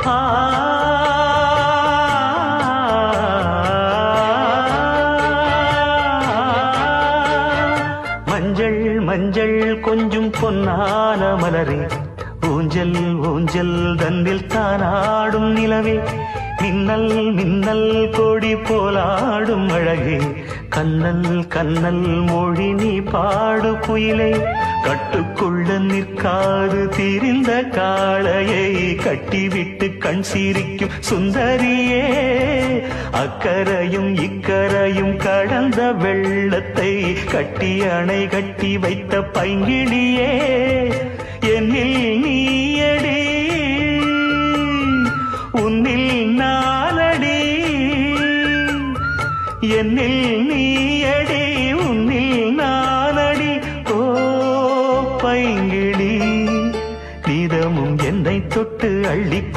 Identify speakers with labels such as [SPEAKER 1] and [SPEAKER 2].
[SPEAKER 1] ஆ மஞ்சள் மஞ்சள் கொஞ்சம் பொன்னான மலரே, ஊஞ்சல் ஊஞ்சல் தன்னில் தானாடும் நிலவே, மின்னல் மின்னல் கொடி போலாடும் அழகே, கண்ணல் கண்ணல் மொழி நீ பாடு குயிலை, கட்டுக்குள்ள நிற்காது திரிந்த காளையை கட்டிவிட்டு கண் சிரிக்கும் சுந்தரியே, அக்கரையும் இக்கரையும் கடந்த வெள்ளத்தை கட்டி அணை கட்டி வைத்த பைங்கிளியே, என்னில் நீயடி உன்னில் நானடி, என்னில் நீயடி உன்னில் நானடி, ஓ பைங்கிளி நிதமும் என்னை தொட்டு அள்ளிக்கொண்டு